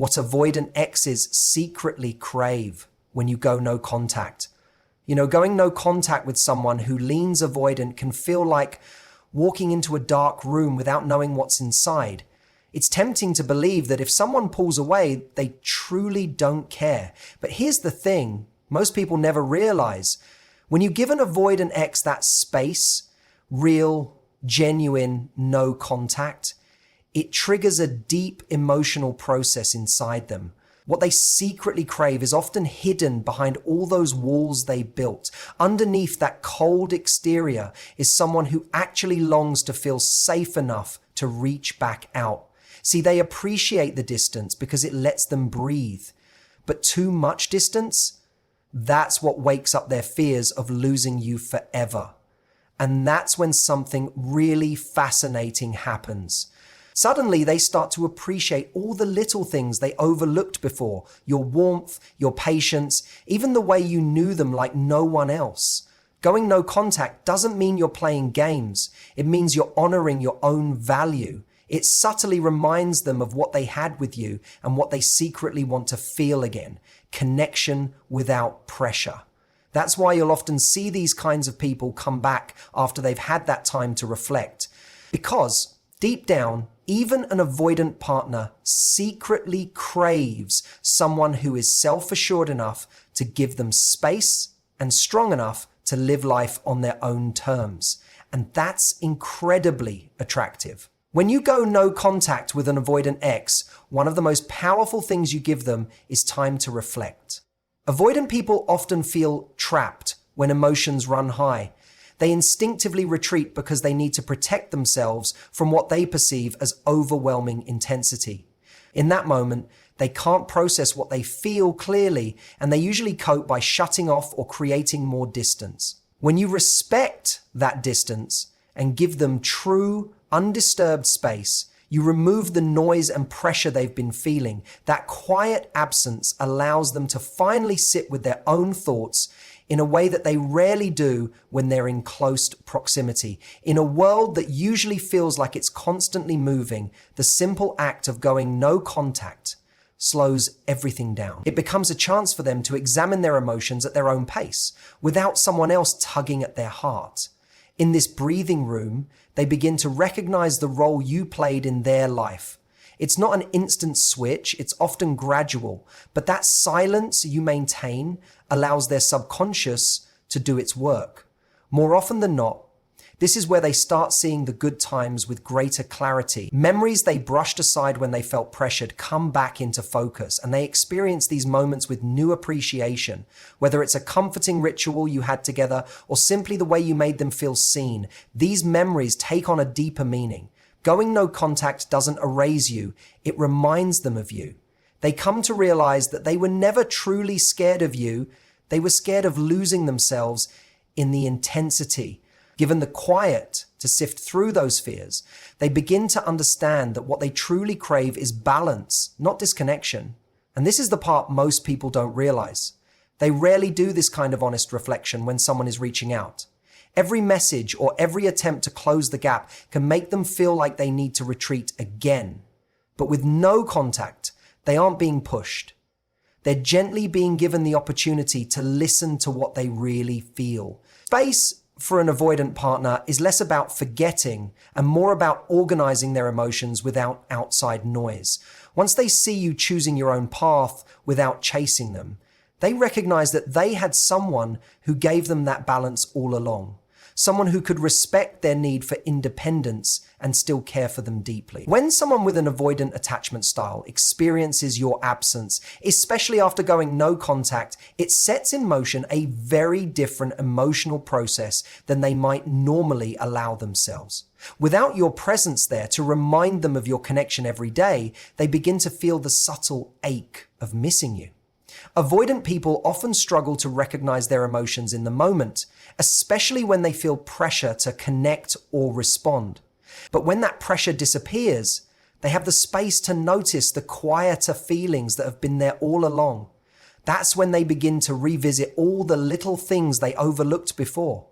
what avoidant exes secretly crave when you go no contact. Going no contact with someone who leans avoidant can feel like walking into a dark room without knowing what's inside. It's tempting to believe that if someone pulls away, they truly don't care. But here's the thing, most people never realize. When you give an avoidant ex that space, real, genuine, no contact, it triggers a deep emotional process inside them. What they secretly crave is often hidden behind all those walls they built. Underneath that cold exterior is someone who actually longs to feel safe enough to reach back out. See, they appreciate the distance because it lets them breathe. But too much distance, that's what wakes up their fears of losing you forever. And that's when something really fascinating happens. Suddenly, they start to appreciate all the little things they overlooked before. Your warmth, your patience, even the way you knew them like no one else. Going no contact doesn't mean you're playing games. It means you're honoring your own value. It subtly reminds them of what they had with you and what they secretly want to feel again. Connection without pressure. That's why you'll often see these kinds of people come back after they've had that time to reflect. Because deep down, even an avoidant partner secretly craves someone who is self-assured enough to give them space and strong enough to live life on their own terms. And that's incredibly attractive. When you go no contact with an avoidant ex, one of the most powerful things you give them is time to reflect. Avoidant people often feel trapped when emotions run high. They instinctively retreat because they need to protect themselves from what they perceive as overwhelming intensity. In that moment, they can't process what they feel clearly, and they usually cope by shutting off or creating more distance. When you respect that distance and give them true, undisturbed space, you remove the noise and pressure they've been feeling. That quiet absence allows them to finally sit with their own thoughts in a way that they rarely do when they're in close proximity. In a world that usually feels like it's constantly moving, the simple act of going no contact slows everything down. It becomes a chance for them to examine their emotions at their own pace, without someone else tugging at their heart. In this breathing room, they begin to recognize the role you played in their life. It's not an instant switch, it's often gradual, but that silence you maintain allows their subconscious to do its work. More often than not, this is where they start seeing the good times with greater clarity. Memories they brushed aside when they felt pressured come back into focus, and they experience these moments with new appreciation. Whether it's a comforting ritual you had together or simply the way you made them feel seen, these memories take on a deeper meaning. Going no contact doesn't erase you, it reminds them of you. They come to realize that they were never truly scared of you, they were scared of losing themselves in the intensity. Given the quiet to sift through those fears, they begin to understand that what they truly crave is balance, not disconnection. And this is the part most people don't realize. They rarely do this kind of honest reflection when someone is reaching out. Every message or every attempt to close the gap can make them feel like they need to retreat again. But with no contact, they aren't being pushed. They're gently being given the opportunity to listen to what they really feel. Space for an avoidant partner is less about forgetting and more about organizing their emotions without outside noise. Once they see you choosing your own path without chasing them, they recognize that they had someone who gave them that balance all along. Someone who could respect their need for independence and still care for them deeply. When someone with an avoidant attachment style experiences your absence, especially after going no contact, it sets in motion a very different emotional process than they might normally allow themselves. Without your presence there to remind them of your connection every day, they begin to feel the subtle ache of missing you. Avoidant people often struggle to recognize their emotions in the moment, especially when they feel pressure to connect or respond. But when that pressure disappears, they have the space to notice the quieter feelings that have been there all along. That's when they begin to revisit all the little things they overlooked before.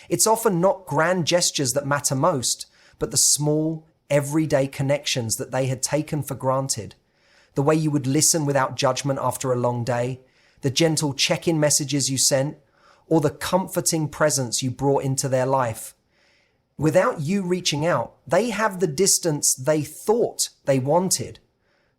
It's often not grand gestures that matter most, but the small, everyday connections that they had taken for granted. the way you would listen without judgment after a long day, the gentle check-in messages you sent, or the comforting presence you brought into their life. Without you reaching out, they have the distance they thought they wanted,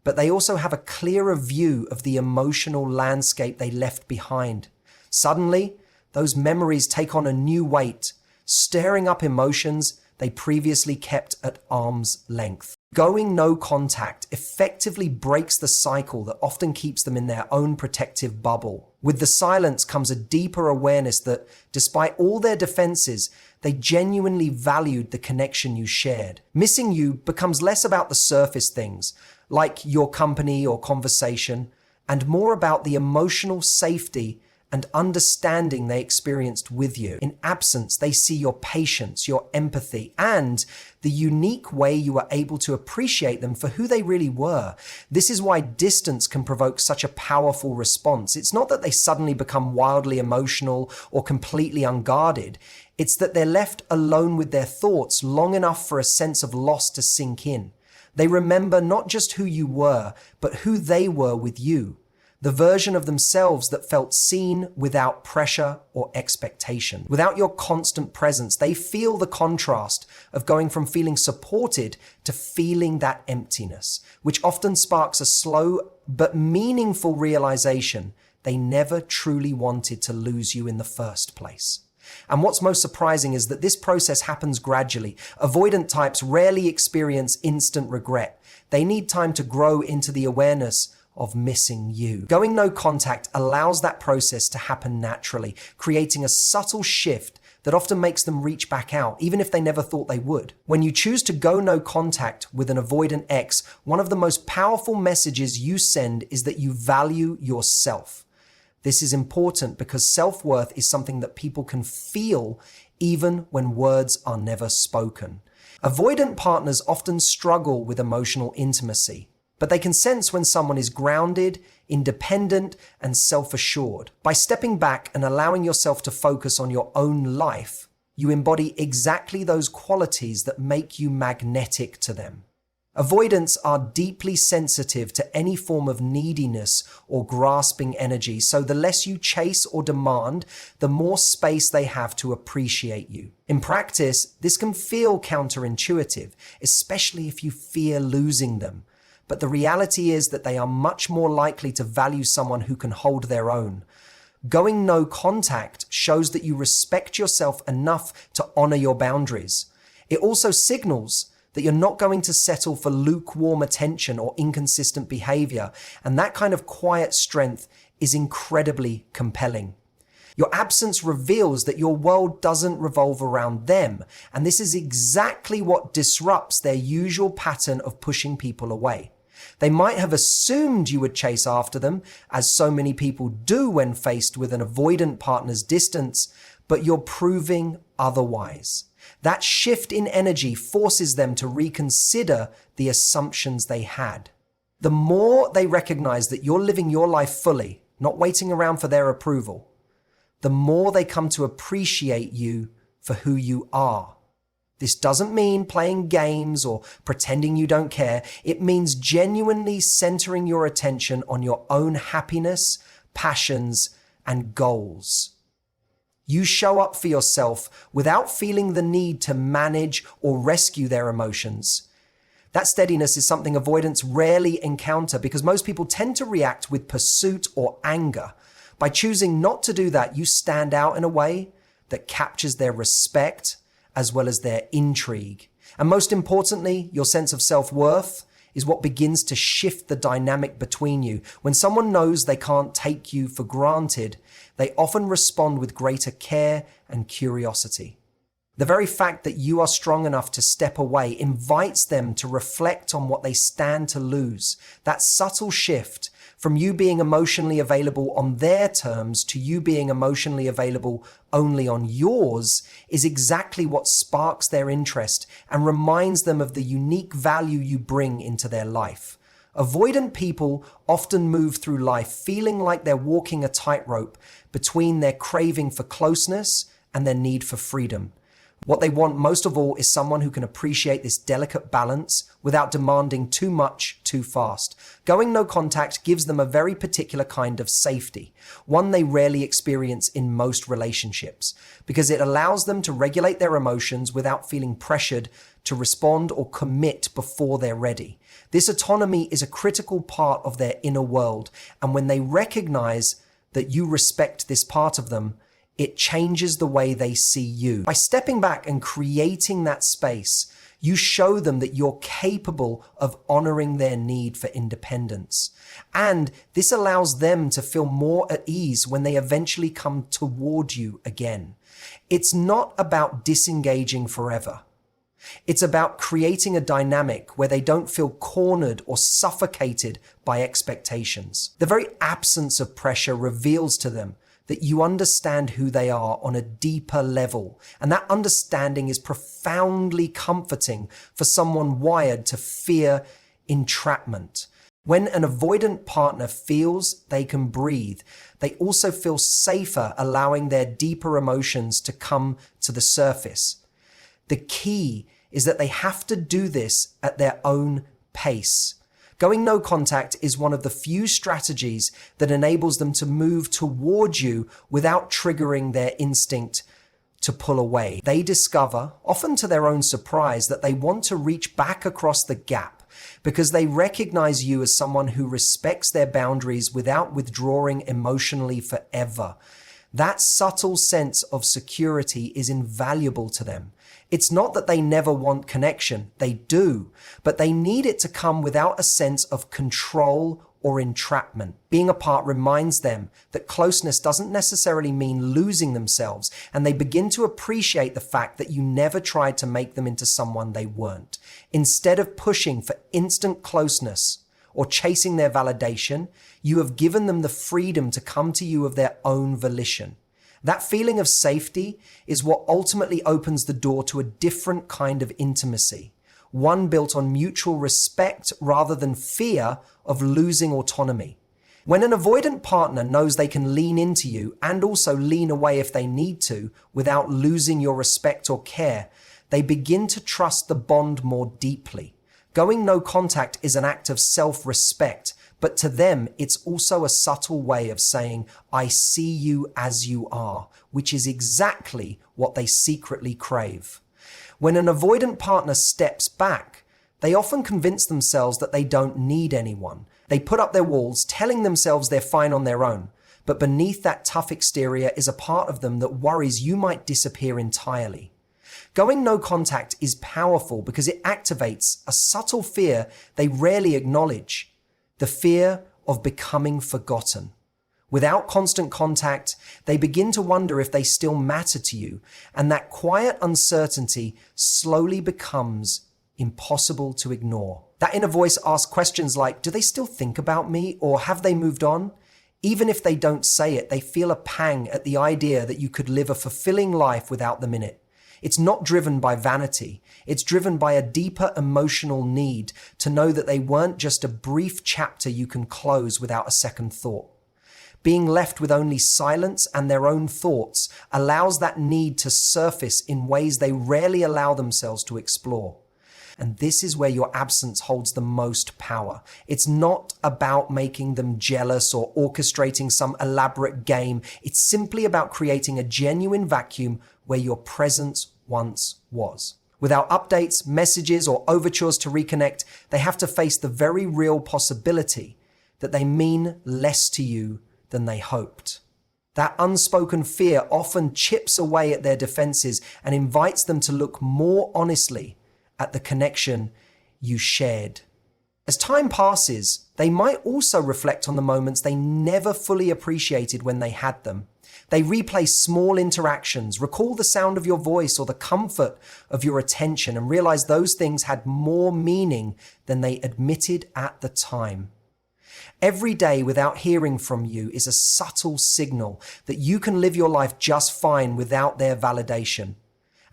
but they also have a clearer view of the emotional landscape they left behind. Suddenly, those memories take on a new weight, stirring up emotions they previously kept at arm's length. Going no contact effectively breaks the cycle that often keeps them in their own protective bubble. With the silence comes a deeper awareness that, despite all their defenses, they genuinely valued the connection you shared. Missing you becomes less about the surface things, like your company or conversation, and more about the emotional safety and understanding they experienced with you. In absence, they see your patience, your empathy, and the unique way you were able to appreciate them for who they really were. This is why distance can provoke such a powerful response. It's not that they suddenly become wildly emotional or completely unguarded. It's that they're left alone with their thoughts long enough for a sense of loss to sink in. They remember not just who you were, but who they were with you. The version of themselves that felt seen without pressure or expectation. Without your constant presence, they feel the contrast of going from feeling supported to feeling that emptiness, which often sparks a slow but meaningful realization they never truly wanted to lose you in the first place. And what's most surprising is that this process happens gradually. Avoidant types rarely experience instant regret. They need time to grow into the awareness of missing you. Going no contact allows that process to happen naturally, creating a subtle shift that often makes them reach back out, even if they never thought they would. When you choose to go no contact with an avoidant ex, one of the most powerful messages you send is that you value yourself. This is important because self-worth is something that people can feel even when words are never spoken. Avoidant partners often struggle with emotional intimacy, but they can sense when someone is grounded, independent, and self-assured. By stepping back and allowing yourself to focus on your own life, you embody exactly those qualities that make you magnetic to them. Avoidants are deeply sensitive to any form of neediness or grasping energy, so the less you chase or demand, the more space they have to appreciate you. In practice, this can feel counterintuitive, especially if you fear losing them. But the reality is that they are much more likely to value someone who can hold their own. Going no contact shows that you respect yourself enough to honor your boundaries. It also signals that you're not going to settle for lukewarm attention or inconsistent behavior, and that kind of quiet strength is incredibly compelling. Your absence reveals that your world doesn't revolve around them, and this is exactly what disrupts their usual pattern of pushing people away. They might have assumed you would chase after them, as so many people do when faced with an avoidant partner's distance, but you're proving otherwise. That shift in energy forces them to reconsider the assumptions they had. The more they recognize that you're living your life fully, not waiting around for their approval, the more they come to appreciate you for who you are. This doesn't mean playing games or pretending you don't care. It means genuinely centering your attention on your own happiness, passions, and goals. You show up for yourself without feeling the need to manage or rescue their emotions. That steadiness is something avoidants rarely encounter because most people tend to react with pursuit or anger. By choosing not to do that, you stand out in a way that captures their respect as well as their intrigue. And most importantly, your sense of self-worth is what begins to shift the dynamic between you. When someone knows they can't take you for granted, they often respond with greater care and curiosity. The very fact that you are strong enough to step away invites them to reflect on what they stand to lose. That subtle shift from you being emotionally available on their terms to you being emotionally available only on yours is exactly what sparks their interest and reminds them of the unique value you bring into their life. Avoidant people often move through life feeling like they're walking a tightrope between their craving for closeness and their need for freedom. What they want most of all is someone who can appreciate this delicate balance without demanding too much too fast. Going no contact gives them a very particular kind of safety, one they rarely experience in most relationships, because it allows them to regulate their emotions without feeling pressured to respond or commit before they're ready. This autonomy is a critical part of their inner world, and when they recognize that you respect this part of them, it changes the way they see you. By stepping back and creating that space, you show them that you're capable of honoring their need for independence. And this allows them to feel more at ease when they eventually come toward you again. It's not about disengaging forever. It's about creating a dynamic where they don't feel cornered or suffocated by expectations. The very absence of pressure reveals to them that you understand who they are on a deeper level. And that understanding is profoundly comforting for someone wired to fear entrapment. When an avoidant partner feels they can breathe, they also feel safer allowing their deeper emotions to come to the surface. The key is that they have to do this at their own pace. Going no contact is one of the few strategies that enables them to move toward you without triggering their instinct to pull away. They discover, often to their own surprise, that they want to reach back across the gap because they recognize you as someone who respects their boundaries without withdrawing emotionally forever. That subtle sense of security is invaluable to them. It's not that they never want connection, they do, but they need it to come without a sense of control or entrapment. Being apart reminds them that closeness doesn't necessarily mean losing themselves, and they begin to appreciate the fact that you never tried to make them into someone they weren't. Instead of pushing for instant closeness or chasing their validation, you have given them the freedom to come to you of their own volition. That feeling of safety is what ultimately opens the door to a different kind of intimacy, one built on mutual respect rather than fear of losing autonomy. When an avoidant partner knows they can lean into you and also lean away if they need to without losing your respect or care, they begin to trust the bond more deeply. Going no contact is an act of self-respect, but to them, it's also a subtle way of saying, I see you as you are, which is exactly what they secretly crave. When an avoidant partner steps back, they often convince themselves that they don't need anyone. They put up their walls, telling themselves they're fine on their own. But beneath that tough exterior is a part of them that worries you might disappear entirely. Going no contact is powerful because it activates a subtle fear they rarely acknowledge. The fear of becoming forgotten. Without constant contact, they begin to wonder if they still matter to you, and that quiet uncertainty slowly becomes impossible to ignore. That inner voice asks questions like, do they still think about me, or have they moved on? Even if they don't say it, they feel a pang at the idea that you could live a fulfilling life without them in it. It's not driven by vanity. It's driven by a deeper emotional need to know that they weren't just a brief chapter you can close without a second thought. Being left with only silence and their own thoughts allows that need to surface in ways they rarely allow themselves to explore. And this is where your absence holds the most power. It's not about making them jealous or orchestrating some elaborate game. It's simply about creating a genuine vacuum where your presence once was. Without updates, messages, or overtures to reconnect, they have to face the very real possibility that they mean less to you than they hoped. That unspoken fear often chips away at their defenses and invites them to look more honestly at the connection you shared. As time passes, they might also reflect on the moments they never fully appreciated when they had them. They replay small interactions, recall the sound of your voice or the comfort of your attention, and realize those things had more meaning than they admitted at the time. Every day without hearing from you is a subtle signal that you can live your life just fine without their validation.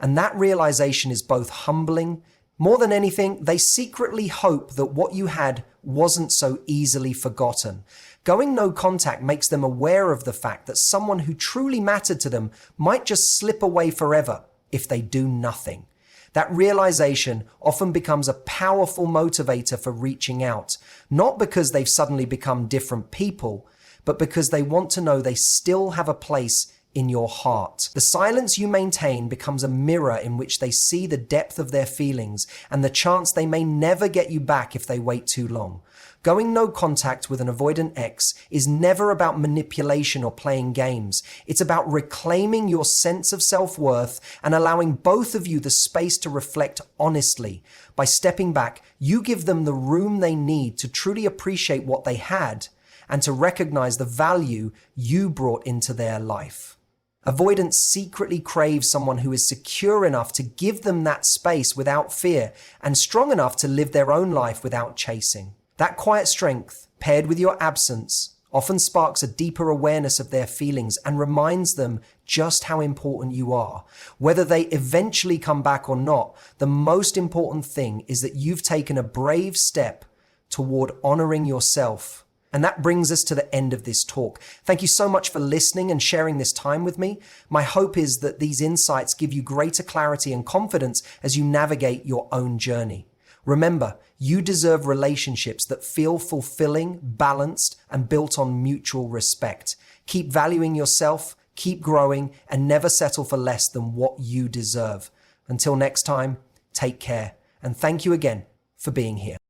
And that realization is both humbling. More than anything, they secretly hope that what you had wasn't so easily forgotten. Going no contact makes them aware of the fact that someone who truly mattered to them might just slip away forever. if they do nothing. That realization often becomes a powerful motivator for reaching out, not because they've suddenly become different people, but because they want to know they still have a place in your heart. The silence you maintain becomes a mirror in which they see the depth of their feelings and the chance they may never get you back if they wait too long. Going no contact with an avoidant ex is never about manipulation or playing games. It's about reclaiming your sense of self-worth and allowing both of you the space to reflect honestly. By stepping back, you give them the room they need to truly appreciate what they had and to recognize the value you brought into their life. Avoidance secretly craves someone who is secure enough to give them that space without fear and strong enough to live their own life without chasing. That quiet strength, paired with your absence, often sparks a deeper awareness of their feelings and reminds them just how important you are. Whether they eventually come back or not, the most important thing is that you've taken a brave step toward honoring yourself. And that brings us to the end of this talk. Thank you so much for listening and sharing this time with me. My hope is that these insights give you greater clarity and confidence as you navigate your own journey. Remember, you deserve relationships that feel fulfilling, balanced, and built on mutual respect. Keep valuing yourself, keep growing, and never settle for less than what you deserve. Until next time, take care, and thank you again for being here.